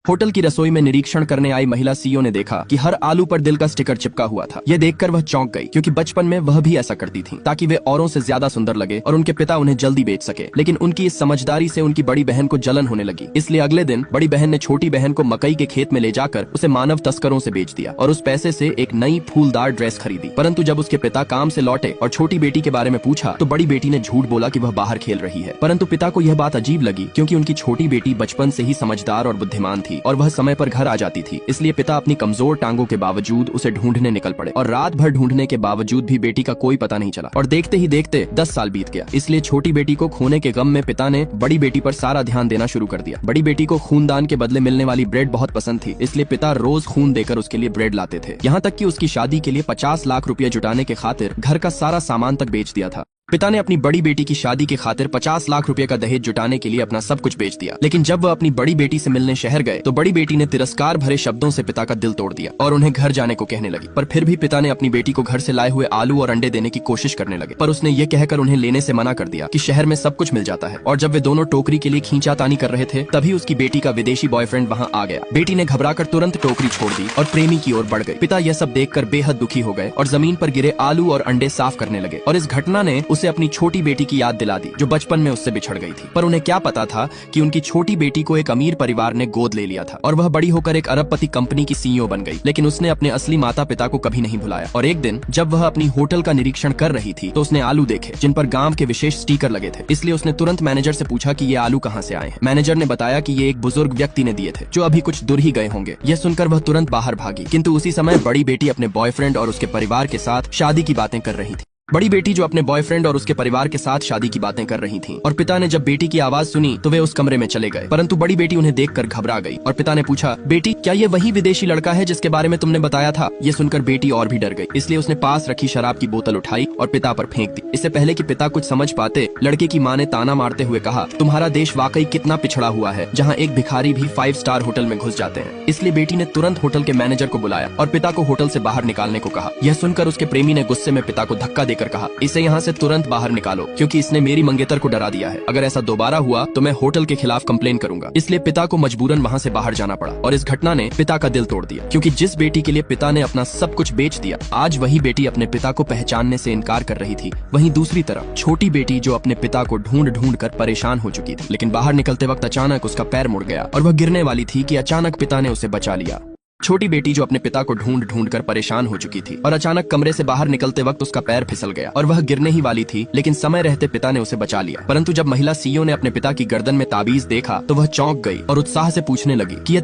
Hotel की रसोई में निरीक्षण करने आई महिला सीईओ ने देखा कि हर आलू पर दिल का स्टिकर चिपका हुआ था। यह देखकर वह चौंक गई, क्योंकि बचपन में वह भी ऐसा करती थी ताकि वे औरों से ज्यादा सुंदर लगे और उनके पिता उन्हें जल्दी बेच सके। लेकिन उनकी इस समझदारी से उनकी बड़ी बहन को जलन होने लगी। इसलिए अगले दिन बड़ी बहन ने छोटी बहन को मकई के खेत में ले जाकर उसे मानव तस्करों से बेच दिया और उस पैसे से एक नई फूलदार ड्रेस खरीदी। परंतु जब उसके पिता काम से लौटे और छोटी बेटी के बारे में पूछा तो बड़ी बेटी ने झूठ बोला कि वह बाहर खेल रही है। परंतु पिता को यह बात अजीब लगी, क्योंकि उनकी छोटी बेटी बचपन से ही समझदार और बुद्धिमान थी और वह समय पर घर आ जाती थी। इसलिए पिता अपनी कमजोर टांगों के बावजूद उसे ढूंढने निकल पड़े और रात भर ढूंढने के बावजूद भी बेटी का कोई पता नहीं चला और देखते ही देखते 10 साल बीत गया। इसलिए छोटी बेटी को खोने के गम में पिता ने बड़ी बेटी पर सारा ध्यान देना शुरू कर दिया। बड़ी बेटी को खूनदान के बदले मिलने वाली ब्रेड बहुत पसंद थी, इसलिए पिता रोज खून देकर उसके लिए ब्रेड लाते थे। यहाँ तक कि उसकी शादी के लिए 50 लाख रुपए जुटाने के खातिर घर का सारा सामान तक बेच दिया था। पिता ने अपनी बड़ी बेटी की शादी के खातिर 50 लाख रुपए का दहेज जुटाने के लिए अपना सब कुछ बेच दिया। लेकिन जब वह अपनी बड़ी बेटी से मिलने शहर गए तो बड़ी बेटी ने तिरस्कार भरे शब्दों से पिता का दिल तोड़ दिया और उन्हें घर जाने को कहने लगी। पर फिर भी पिता ने अपनी बेटी को घर से लाए हुए आलू और अंडे देने की कोशिश करने लगे, पर उसने ये कहकर उन्हें लेने से मना कर दिया कि शहर में सब कुछ मिल जाता है। और जब वे दोनों टोकरी के लिए खींचातानी कर रहे थे तभी उसकी बेटी का विदेशी बॉयफ्रेंड वहाँ आ गया। बेटी ने घबराकर तुरंत टोकरी छोड़ दी और प्रेमी की ओर बढ़ गई। पिता यह सब देखकर बेहद दुखी हो गए और जमीन पर गिरे आलू और अंडे साफ करने लगे। और इस घटना ने उसे अपनी छोटी बेटी की याद दिला दी जो बचपन में उससे बिछड़ गई थी। पर उन्हें क्या पता था कि उनकी छोटी बेटी को एक अमीर परिवार ने गोद ले लिया था और वह बड़ी होकर एक अरबपति कंपनी की सीईओ बन गई। लेकिन उसने अपने असली माता पिता को कभी नहीं भुलाया। और एक दिन जब वह अपनी होटल का निरीक्षण कर रही थी तो उसने आलू देखे जिन पर गांव के विशेष स्टिकर लगे थे। इसलिए उसने तुरंत मैनेजर से पूछा कि ये आलू कहाँ से आए हैं। मैनेजर ने बताया कि ये एक बुजुर्ग व्यक्ति ने दिए थे जो अभी कुछ दूर ही गए होंगे। यह सुनकर वह तुरंत बाहर भागी, किंतु उसी समय बड़ी बेटी अपने बॉयफ्रेंड और उसके परिवार के साथ शादी की बातें कर रही थी। बड़ी बेटी जो अपने बॉयफ्रेंड और उसके परिवार के साथ शादी की बातें कर रही थी। और पिता ने जब बेटी की आवाज सुनी तो वे उस कमरे में चले गए, परंतु बड़ी बेटी उन्हें देखकर घबरा गई और पिता ने पूछा, बेटी क्या ये वही विदेशी लड़का है जिसके बारे में तुमने बताया था? ये सुनकर बेटी और भी डर गई, इसलिए उसने पास रखी शराब की बोतल उठाई और पिता पर फेंक दी। इससे पहले कि पिता कुछ समझ पाते लड़के की माँ ने ताना मारते हुए कहा, तुम्हारा देश वाकई कितना पिछड़ा हुआ है, जहाँ एक भिखारी भी 5 स्टार होटल में घुस जाते हैं। इसलिए बेटी ने तुरंत होटल के मैनेजर को बुलाया और पिता को होटल से बाहर निकालने को कहा। यह सुनकर उसके प्रेमी ने गुस्से में पिता को धक्का देकर कहा, इसे यहाँ से तुरंत बाहर निकालो, क्योंकि इसने मेरी मंगेतर को डरा दिया है। अगर ऐसा दोबारा हुआ तो मैं होटल के खिलाफ कंप्लेन करूंगा। इसलिए पिता को मजबूरन वहाँ से बाहर जाना पड़ा और इस घटना ने पिता का दिल तोड़ दिया, क्योंकि जिस बेटी के लिए पिता ने अपना सब कुछ बेच दिया, आज वही बेटी अपने पिता को पहचानने से इनकार कर रही थी। वहीं दूसरी तरफ छोटी बेटी जो अपने पिता को ढूंढ ढूंढ कर परेशान हो चुकी थी। लेकिन बाहर निकलते वक्त अचानक उसका पैर मुड़ गया और वह गिरने वाली थी कि अचानक पिता ने उसे बचा लिया। छोटी बेटी जो अपने पिता को ढूंढ ढूंढ कर परेशान हो चुकी थी और अचानक कमरे से बाहर निकलते वक्त उसका पैर फिसल गया और वह गिरने ही वाली थी, लेकिन समय रहते पिता ने उसे बचा लिया। परंतु जब महिला सीईओ ने अपने पिता की गर्दन में ताबीज देखा तो वह चौंक गई और उत्साह से पूछने लगी कि